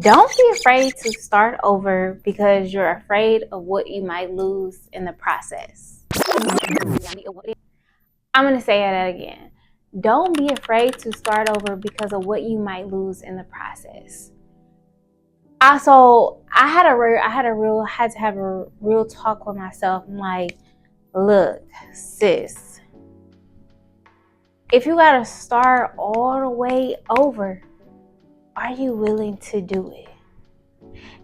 Don't be afraid to start over because you're afraid of what you might lose in the process. I'm going to say that again. Don't be afraid to start over because of what you might lose in the process. Also, I had to have a real talk with myself. I'm like, look, sis, if you got to start all the way over, are you willing to do it?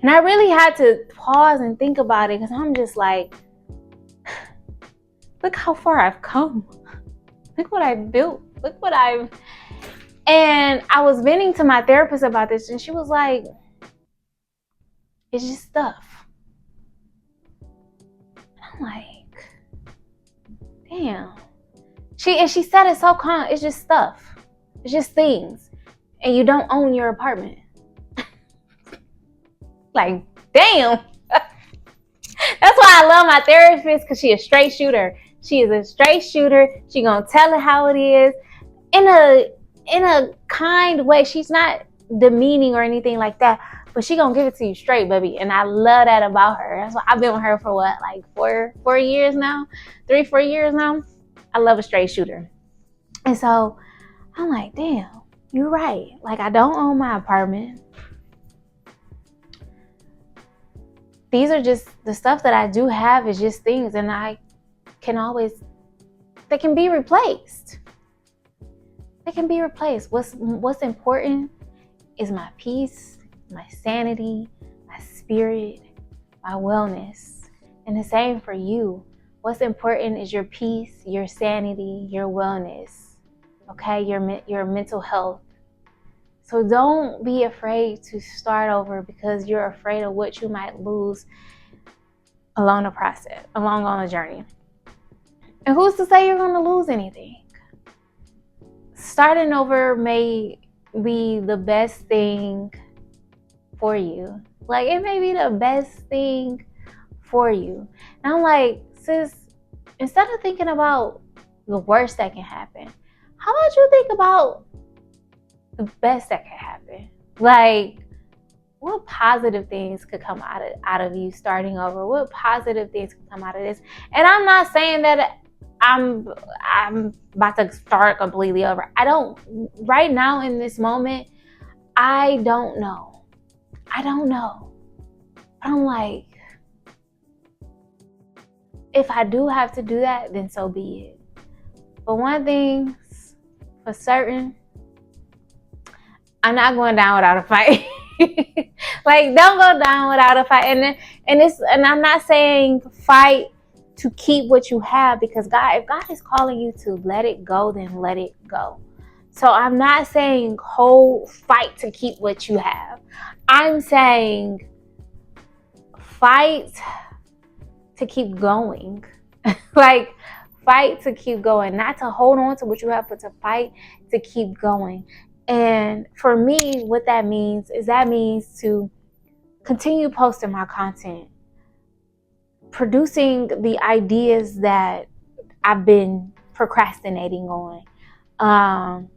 And I really had to pause and think about it because I'm just like, look how far I've come. Look what I've built. And I was venting to my therapist about this, and she was like, it's just stuff. I'm like, damn. She said it so calm. It's just stuff. It's just things. And you don't own your apartment. Like, damn. That's why I love my therapist, because she a straight shooter. She is a straight shooter. She gonna tell it how it is in a kind way. She's not demeaning or anything like that, but she gonna give it to you straight, baby. And I love that about her. That's why I've been with her for what, like 4 years now, 4 years now. I love a straight shooter. And so I'm like, damn, you're right. Like, I don't own my apartment. These are just the stuff that I do have is just things, and they can be replaced. They can be replaced. What's important is my peace, my sanity, my spirit, my wellness. And the same for you. What's important is your peace, your sanity, your wellness. Okay, your mental health. So don't be afraid to start over because you're afraid of what you might lose along the process, along on the journey. And who's to say you're going to lose anything? Starting over may be the best thing for you. Like, it may be the best thing for you. And I'm like, sis, instead of thinking about the worst that can happen, how about you think about the best that can happen? Like, what positive things could come out of you starting over? What positive things could come out of this? And I'm not saying that I'm about to start completely over. Right now in this moment, I don't know. I'm like, if I do have to do that, then so be it. But one thing's for certain, I'm not going down without a fight. Like, don't go down without a fight. And I'm not saying fight to keep what you have, because if God is calling you to let it go, then let it go. So I'm not saying fight to keep what you have. I'm saying fight to keep going. Like, fight to keep going, not to hold on to what you have, but to fight to keep going. And for me, what that means to continue posting my content, producing the ideas that I've been procrastinating on,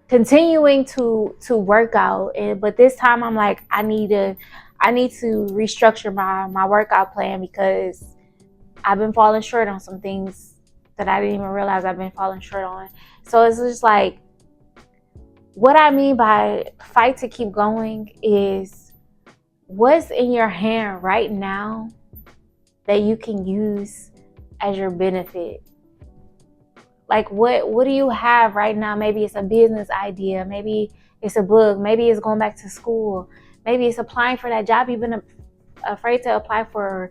continuing to work out. But this time I'm like, I need to restructure my workout plan, because I've been falling short on some things that I didn't even realize I've been falling short on. So it's just like, what I mean by fight to keep going is what's in your hand right now that you can use as your benefit. Like, what do you have right now? Maybe it's a business idea. Maybe it's a book. Maybe it's going back to school. Maybe it's applying for that job you've been afraid to apply for,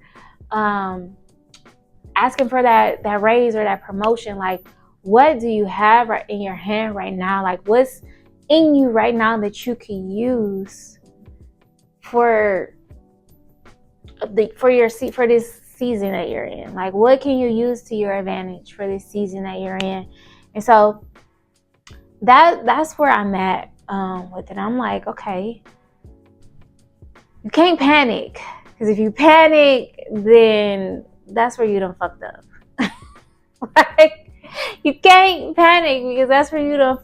asking for that raise or that promotion. Like, what do you have right in your hand right now? Like, what's in you right now that you can use for this season that you're in? Like, what can you use to your advantage for this season that you're in? And so that's where I'm at with it. I'm like, okay, you can't panic, because if you panic, then that's where you done fucked up. Like, you can't panic, because that's where you're gonna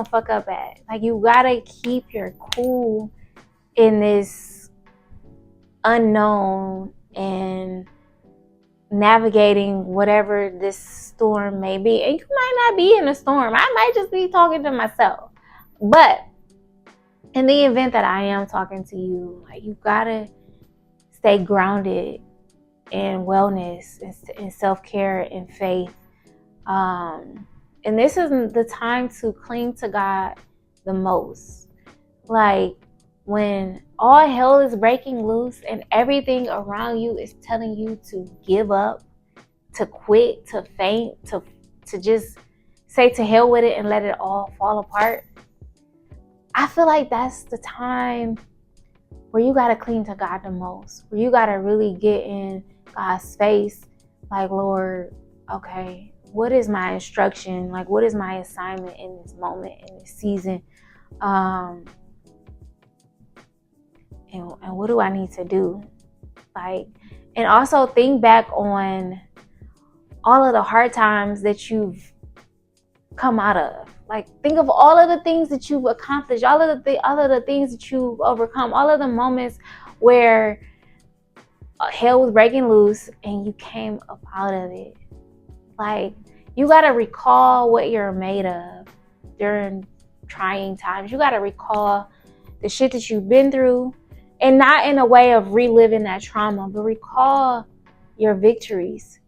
fuck up at. Like, you gotta keep your cool in this unknown and navigating whatever this storm may be. And you might not be in a storm. I might just be talking to myself. But in the event that I am talking to you, like, you gotta stay grounded in wellness and self-care and faith. And this is the time to cling to God the most. Like, when all hell is breaking loose and everything around you is telling you to give up, to quit, to faint, to just say to hell with it and let it all fall apart, I feel like that's the time where you got to cling to God the most, where you got to really get in God's face. Like, Lord, okay, what is my instruction? Like, what is my assignment in this moment, in this season? And what do I need to do? Like, and also think back on all of the hard times that you've come out of. Like, think of all of the things that you've accomplished, all of the things that you've overcome, all of the moments where hell was breaking loose and you came up out of it. Like, you got to recall what you're made of during trying times. You got to recall the shit that you've been through, and not in a way of reliving that trauma, but recall your victories.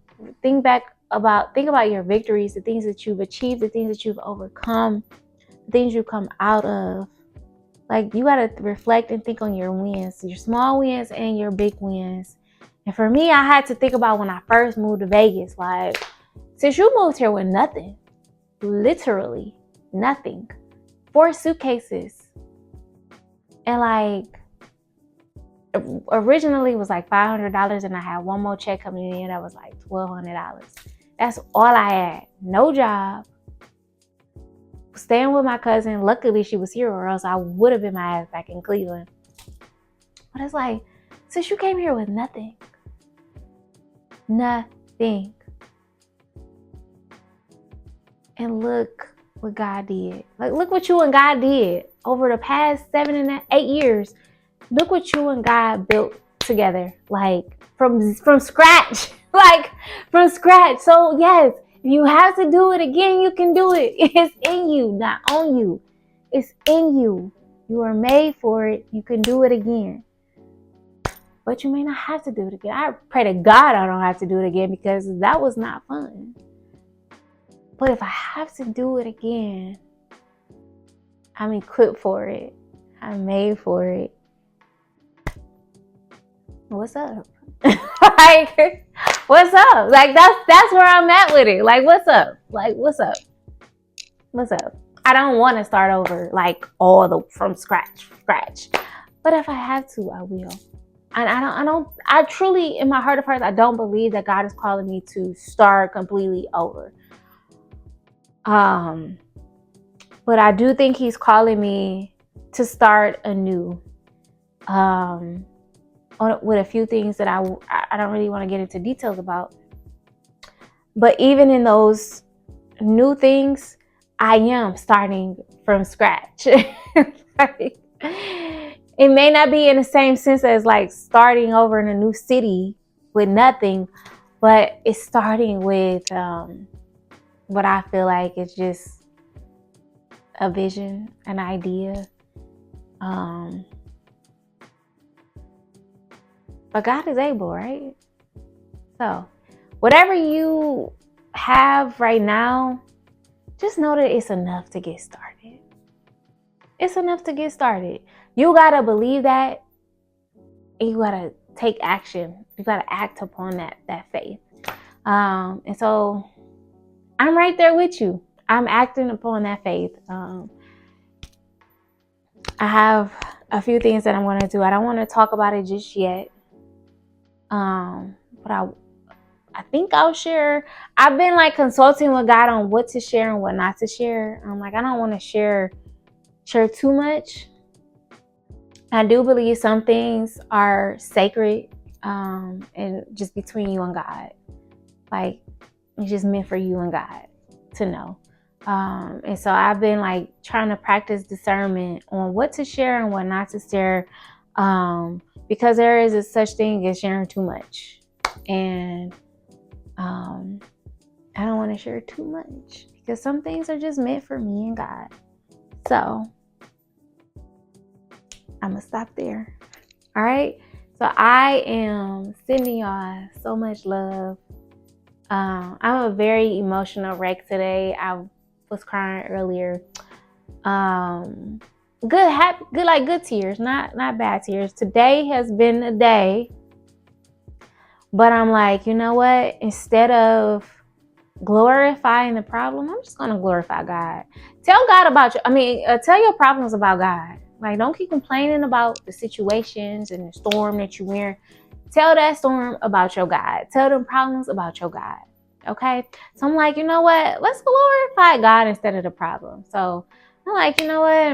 Think about your victories, the things that you've achieved, the things that you've overcome, the things you've come out of. Like, you got to reflect and think on your wins, your small wins and your big wins. And for me, I had to think about when I first moved to Vegas. Like, since you moved here with nothing, literally nothing, 4 suitcases, and like, originally it was like $500, and I had one more check coming in that was like $1,200. That's all I had. No job. Staying with my cousin. Luckily she was here, or else I would have been my ass back in Cleveland. But it's like, since you came here with nothing, and look what God did. Like, look what you and God did over the past 7 and 8 years. Look what you and God built together, like from scratch, like from scratch. So yes, if you have to do it again, you can do it. It's in you, not on you. It's in you. You are made for it. You can do it again. But you may not have to do it again. I pray to God I don't have to do it again, because that was not fun. But if I have to do it again, I'm equipped for it. I'm made for it. What's up? Like, what's up? Like, that's where I'm at with it. Like, what's up? Like, what's up? What's up? I don't want to start over, like, from scratch. But if I have to, I will. And I truly, in my heart of hearts, I don't believe that God is calling me to start completely over. But I do think he's calling me to start anew. With a few things that I don't really want to get into details about. But even in those new things, I am starting from scratch. Like, it may not be in the same sense as like starting over in a new city with nothing, but it's starting with what I feel like is just a vision, an idea. But God is able, right? So whatever you have right now, just know that it's enough to get started. It's enough to get started. You got to believe that, and you got to take action. You got to act upon that faith. And so I'm right there with you. I'm acting upon that faith. I have a few things that I'm going to do. I don't want to talk about it just yet. But I think I'll share. I've been like consulting with God on what to share and what not to share. I'm like, I don't want to share too much. I do believe some things are sacred, and just between you and God. Like, it's just meant for you and God to know. And so I've been like trying to practice discernment on what to share and what not to share. Because there is a such thing as sharing too much, and I don't want to share too much because some things are just meant for me and God. So I'm gonna stop there. All right. So I am sending y'all so much love. I'm a very emotional wreck today. I was crying earlier. Good tears, not bad tears. Today has been a day, but I'm like, you know what? Instead of glorifying the problem, I'm just gonna glorify God. Tell God about tell your problems about God. Like, don't keep complaining about the situations and the storm that you're in. Tell that storm about your God. Tell them problems about your God. Okay? So I'm like, you know what? Let's glorify God instead of the problem. So I'm like, you know what?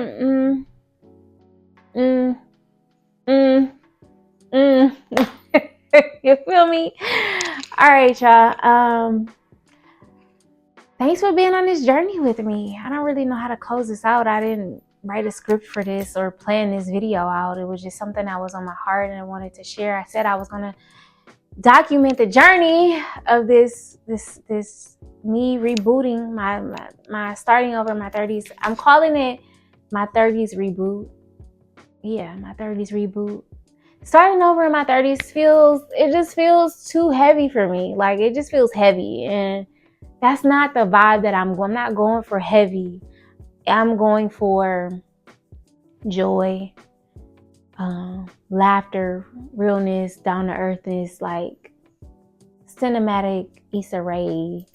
You feel me? All right, y'all. Thanks for being on this journey with me. I don't really know how to close this out. I didn't write a script for this or plan this video out. It was just something that was on my heart and I wanted to share. I said I was gonna document the journey of this me rebooting my starting over my 30s. I'm calling it my 30s reboot. Yeah, my 30s reboot. Starting over in my 30s just feels too heavy for me. Like, it just feels heavy, and that's not the vibe that I'm not going for heavy. I'm going for joy, laughter, realness, down to earthness, like cinematic Issa Rae,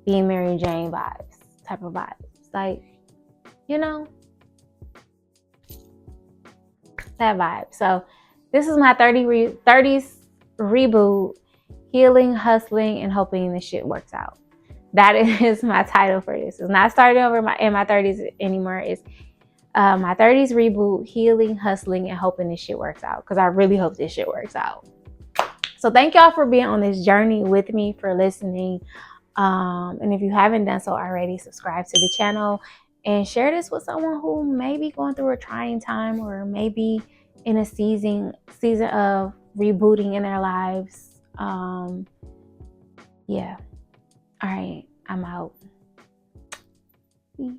being Mary Jane vibes, type of vibes. Like, you know, that vibe. So this is my 30s reboot, healing, hustling, and hoping this shit works out. That is my title for this. It's not starting over in my 30s anymore. It's my 30s reboot, healing, hustling, and hoping this shit works out. Because I really hope this shit works out. So thank y'all for being on this journey with me, for listening. And if you haven't done so already, subscribe to the channel and share this with someone who may be going through a trying time or maybe in a season of rebooting in their lives. Yeah. All right. I'm out. Peace.